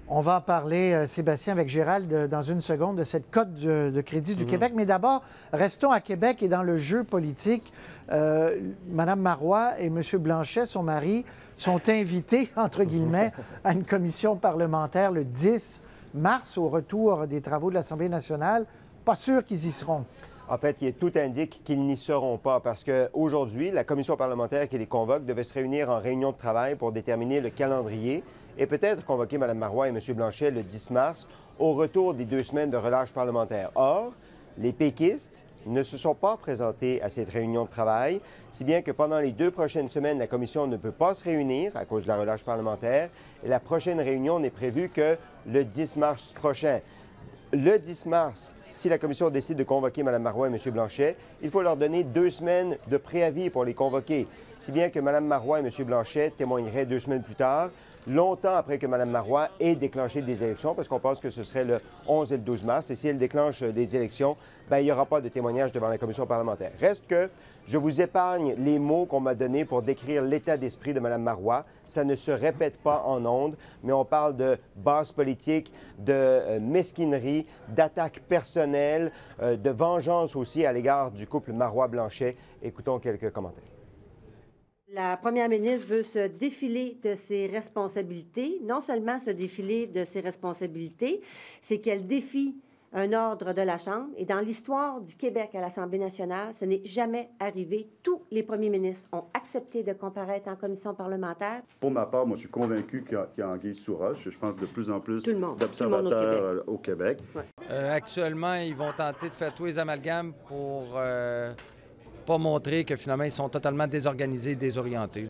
On va en parler, Sébastien, avec Gérald dans une seconde de cette cote de crédit du Québec. Mais d'abord, restons à Québec et dans le jeu politique. Mme Marois et M. Blanchet, son mari, sont invités, entre guillemets, à une commission parlementaire le 10 mars au retour des travaux de l'Assemblée nationale. Pas sûr qu'ils y seront. En fait, tout indique qu'ils n'y seront pas parce qu'aujourd'hui, la commission parlementaire qui les convoque devait se réunir en réunion de travail pour déterminer le calendrier et peut-être convoquer Mme Marois et M. Blanchet le 10 mars au retour des 2 semaines de relâche parlementaire. Or, les péquistes ne se sont pas présentés à cette réunion de travail, si bien que pendant les 2 prochaines semaines, la commission ne peut pas se réunir à cause de la relâche parlementaire et la prochaine réunion n'est prévue que le 10 mars prochain. Le 10 mars, si la commission décide de convoquer Mme Marois et M. Blanchet, il faut leur donner 2 semaines de préavis pour les convoquer, si bien que Mme Marois et M. Blanchet témoigneraient 2 semaines plus tard, longtemps après que Mme Marois ait déclenché des élections, parce qu'on pense que ce serait le 11 et le 12 mars. Et si elle déclenche des élections, bien, il n'y aura pas de témoignage devant la commission parlementaire. Reste que je vous épargne les mots qu'on m'a donnés pour décrire l'état d'esprit de Mme Marois. Ça ne se répète pas en ondes, mais on parle de base politique, de mesquinerie, d'attaque personnelle, de vengeance aussi à l'égard du couple Marois-Blanchet. Écoutons quelques commentaires. La première ministre veut se défiler de ses responsabilités. Non seulement se défiler de ses responsabilités, c'est qu'elle défie un ordre de la Chambre. Et dans l'histoire du Québec à l'Assemblée nationale, ce n'est jamais arrivé. Tous les premiers ministres ont accepté de comparaître en commission parlementaire. Pour ma part, moi, je suis convaincu qu'il y a anguille sous roche. Je pense de plus en plus d'observateurs au Québec. Ouais. Actuellement, ils vont tenter de faire tous les amalgames pour pas montrer que finalement, ils sont totalement désorganisés, désorientés.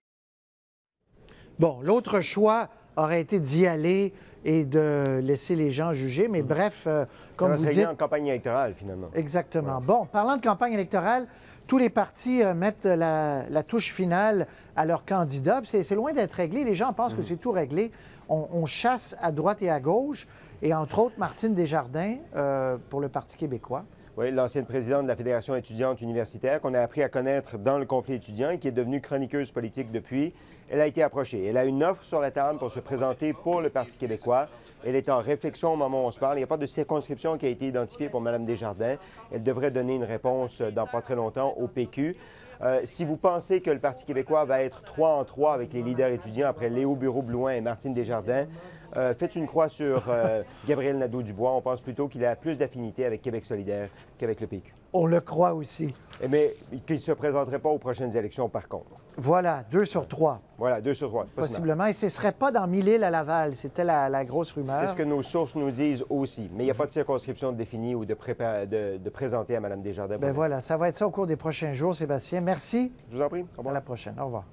Bon, l'autre choix aurait été d'y aller et de laisser les gens juger, mais bref, comme vous dites... en campagne électorale, finalement. Exactement. Ouais. Bon, parlant de campagne électorale, tous les partis mettent la touche finale à leur candidat. C'est loin d'être réglé. Les gens pensent que c'est tout réglé. On chasse à droite et à gauche, et entre autres, Martine Desjardins pour le Parti québécois. Oui, l'ancienne présidente de la Fédération étudiante universitaire qu'on a appris à connaître dans le conflit étudiant et qui est devenue chroniqueuse politique depuis. Elle a été approchée. Elle a une offre sur la table pour se présenter pour le Parti québécois. Elle est en réflexion au moment où on se parle. Il n'y a pas de circonscription qui a été identifiée pour Mme Desjardins. Elle devrait donner une réponse dans pas très longtemps au PQ. Si vous pensez que le Parti québécois va être 3 en 3 avec les leaders étudiants après Léo Bureau-Blouin et Martine Desjardins, faites une croix sur Gabriel Nadeau-Dubois. On pense plutôt qu'il a plus d'affinité avec Québec solidaire qu'avec le PQ. On le croit aussi. Mais qu'il ne se présenterait pas aux prochaines élections, par contre. Voilà, 2 sur 3. Voilà, 2 sur 3. Possiblement. Et ce ne serait pas dans Mille-Îles à Laval. C'était la grosse rumeur. C'est ce que nos sources nous disent aussi. Mais il n'y a pas de circonscription définie ou de présenter à Mme Desjardins. Bien voilà, ça va être ça au cours des prochains jours, Sébastien. Merci. Je vous en prie. Au revoir. À la prochaine. Au revoir.